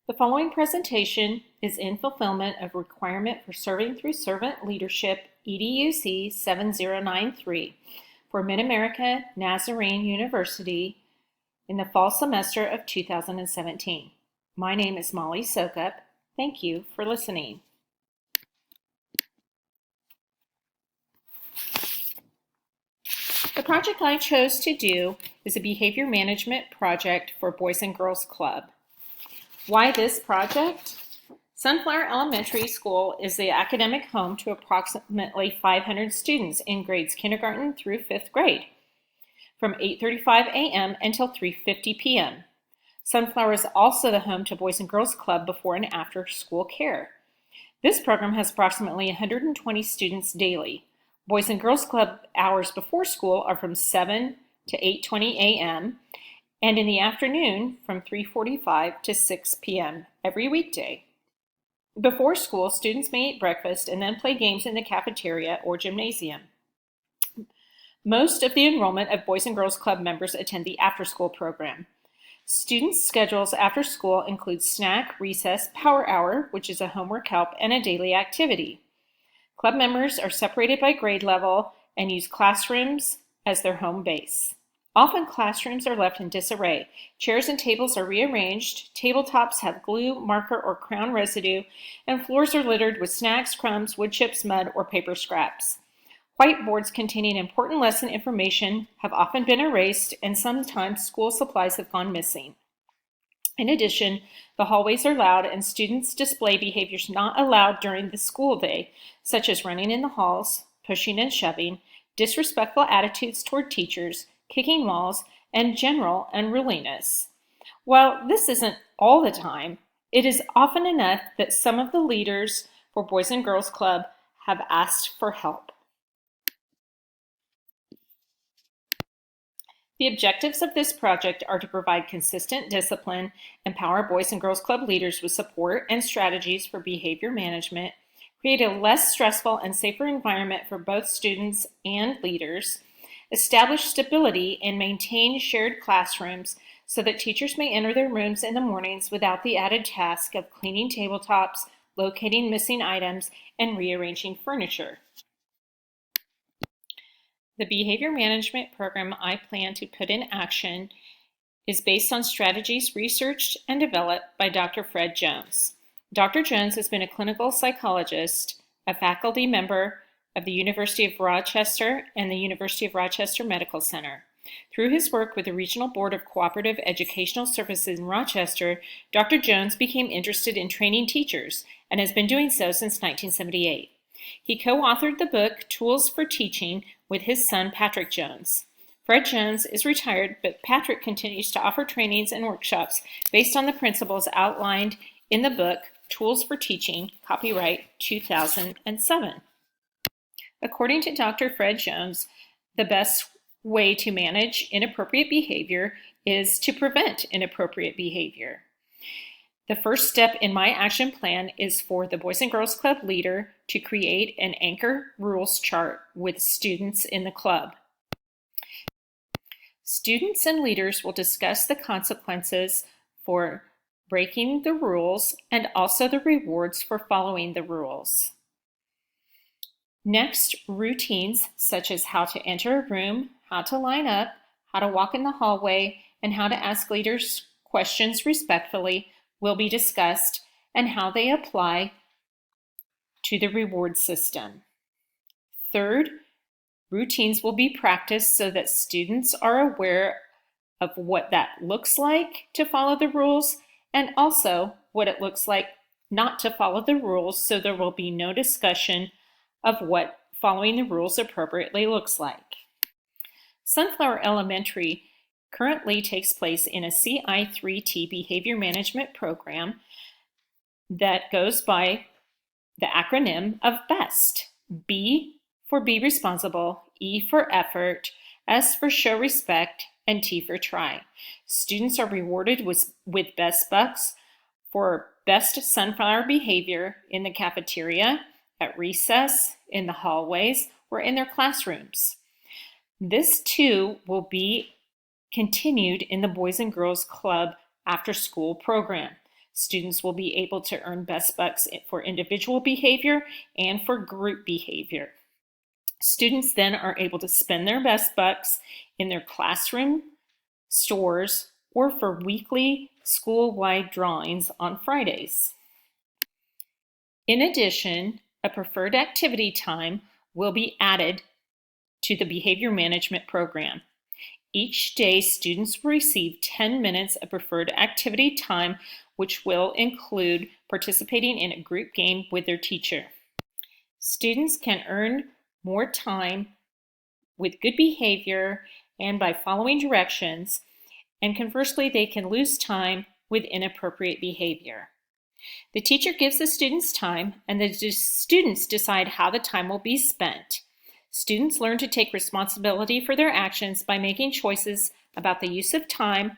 The following presentation is in fulfillment of requirement for Serving Through Servant Leadership EDUC 7093 for Mid-America Nazarene University in the fall semester of 2017. My name is Molly Sokup. Thank you for listening. The project I chose to do is a behavior management project for Boys and Girls Club. Why this project? Sunflower Elementary School is the academic home to approximately 500 students in grades kindergarten through 5th grade, from 8:35 a.m. until 3:50 p.m. Sunflower is also the home to Boys and Girls Club before and after school care. This program has approximately 120 students daily. Boys and Girls Club hours before school are from 7 to 8:20 a.m. and in the afternoon from 3:45 to 6 p.m. every weekday. Before school, students may eat breakfast and then play games in the cafeteria or gymnasium. Most of the enrollment of Boys and Girls Club members attend the after-school program. Students' schedules after school include snack, recess, power hour, which is a homework help, and a daily activity. Club members are separated by grade level and use classrooms as their home base. Often classrooms are left in disarray. Chairs and tables are rearranged, tabletops have glue, marker, or crayon residue, and floors are littered with snacks, crumbs, wood chips, mud, or paper scraps. Whiteboards containing important lesson information have often been erased, and sometimes school supplies have gone missing. In addition, the hallways are loud and students display behaviors not allowed during the school day, such as running in the halls, pushing and shoving, disrespectful attitudes toward teachers, kicking walls, and general unruliness. While this isn't all the time, it is often enough that some of the leaders for Boys and Girls Club have asked for help. The objectives of this project are to provide consistent discipline, empower Boys and Girls Club leaders with support and strategies for behavior management, create a less stressful and safer environment for both students and leaders, establish stability and maintain shared classrooms so that teachers may enter their rooms in the mornings without the added task of cleaning tabletops, locating missing items, and rearranging furniture. The behavior management program I plan to put in action is based on strategies researched and developed by Dr. Fred Jones. Dr. Jones has been a clinical psychologist, a faculty member of the University of Rochester and the University of Rochester Medical Center. Through his work with the Regional Board of Cooperative Educational Services in Rochester, Dr. Jones became interested in training teachers and has been doing so since 1978. He co-authored the book Tools for Teaching with his son Patrick Jones. Fred Jones is retired, but Patrick continues to offer trainings and workshops based on the principles outlined in the book Tools for Teaching, copyright 2007. According to Dr. Fred Jones, the best way to manage inappropriate behavior is to prevent inappropriate behavior. The first step in my action plan is for the Boys and Girls Club leader to create an anchor rules chart with students in the club. Students and leaders will discuss the consequences for breaking the rules and also the rewards for following the rules. Next, routines such as how to enter a room, how to line up, how to walk in the hallway, and how to ask leaders questions respectfully will be discussed and how they apply to the reward system. Third, routines will be practiced so that students are aware of what that looks like to follow the rules and also what it looks like not to follow the rules, so there will be no discussion of what following the rules appropriately looks like. Sunflower Elementary currently takes place in a CI3T behavior management program that goes by the acronym of BEST. B for be responsible, E for effort, S for show respect, and T for try. Students are rewarded with BEST bucks for best sunflower behavior in the cafeteria, at recess, in the hallways, or in their classrooms. This too will be continued in the Boys and Girls Club after-school program. Students will be able to earn best bucks for individual behavior and for group behavior. Students then are able to spend their best bucks in their classroom, stores, or for weekly school-wide drawings on Fridays. In addition, a preferred activity time will be added to the behavior management program. Each day, students will receive 10 minutes of preferred activity time, which will include participating in a group game with their teacher. Students can earn more time with good behavior and by following directions, and conversely, they can lose time with inappropriate behavior. The teacher gives the students time, and the students decide how the time will be spent. Students learn to take responsibility for their actions by making choices about the use of time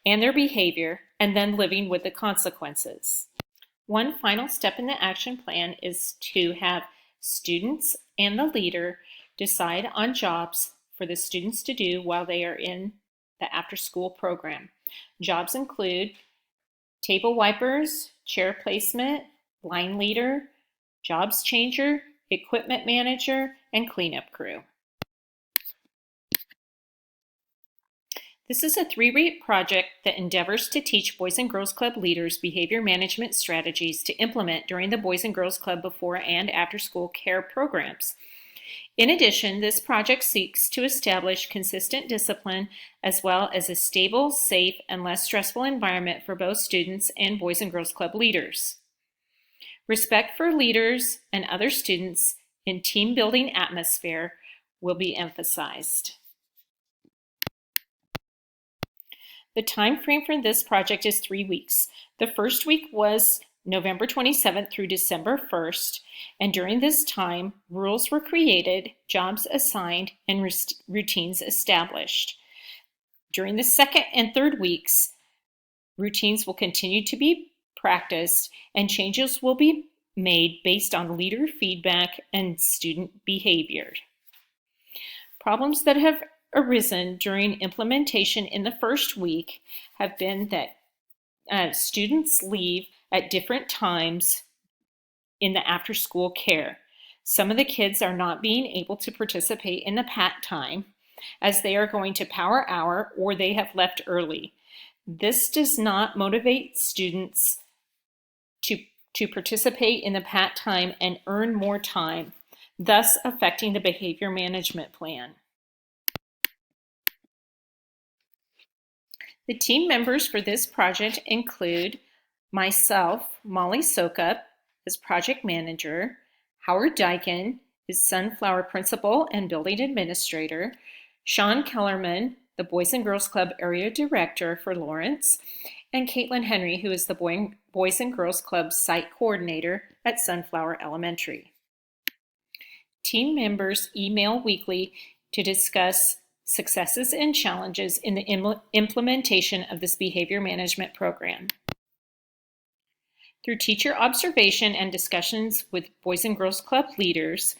and their behavior, and then living with the consequences. One final step in the action plan is to have students and the leader decide on jobs for the students to do while they are in the after-school program. Jobs include table wipers, chair placement, line leader, jobs changer, equipment manager, and cleanup crew. This is a 3-week project that endeavors to teach Boys and Girls Club leaders behavior management strategies to implement during the Boys and Girls Club before and after school care programs. In addition, this project seeks to establish consistent discipline as well as a stable, safe, and less stressful environment for both students and Boys and Girls Club leaders. Respect for leaders and other students in team-building atmosphere will be emphasized. The time frame for this project is 3 weeks. The first week was November 27th through December 1st, and during this time, rules were created, jobs assigned, and routines established. During the second and third weeks, routines will continue to be practiced, and changes will be made based on leader feedback and student behavior. Problems that have arisen during implementation in the first week have been that students leave at different times in the after-school care. Some of the kids are not being able to participate in the PAT time as they are going to power hour or they have left early. This does not motivate students to participate in the PAT time and earn more time, thus affecting the behavior management plan. The team members for this project include myself, Molly Sokup, as project manager, Howard Dyken is Sunflower principal and building administrator, Sean Kellerman, the Boys and Girls Club area director for Lawrence, and Caitlin Henry, who is the Boys and Girls Club site coordinator at Sunflower Elementary. Team members email weekly to discuss successes and challenges in the implementation of this behavior management program. Through teacher observation and discussions with Boys and Girls Club leaders,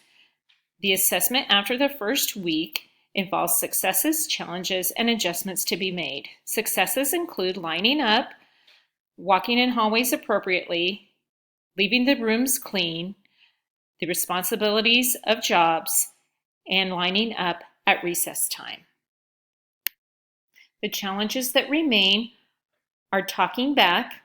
the assessment after the first week involves successes, challenges, and adjustments to be made. Successes include lining up, walking in hallways appropriately, leaving the rooms clean, the responsibilities of jobs, and lining up at recess time. The challenges that remain are talking back,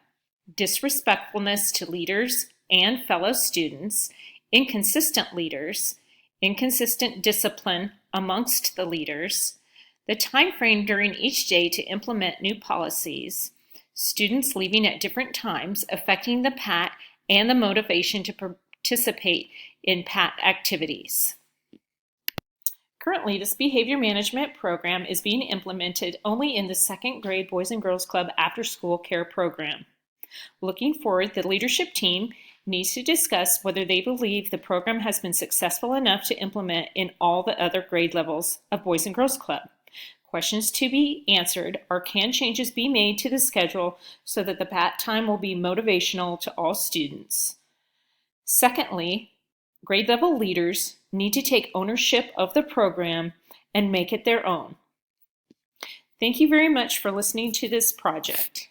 disrespectfulness to leaders and fellow students, inconsistent leaders, inconsistent discipline amongst the leaders, the time frame during each day to implement new policies, students leaving at different times affecting the PAT and the motivation to participate in PAT activities. Currently, this behavior management program is being implemented only in the 2nd grade Boys and Girls Club after-school care program. Looking forward, the leadership team needs to discuss whether they believe the program has been successful enough to implement in all the other grade levels of Boys and Girls Club. Questions to be answered are, can changes be made to the schedule so that the PAT time will be motivational to all students? Secondly, grade level leaders need to take ownership of the program and make it their own. Thank you very much for listening to this project.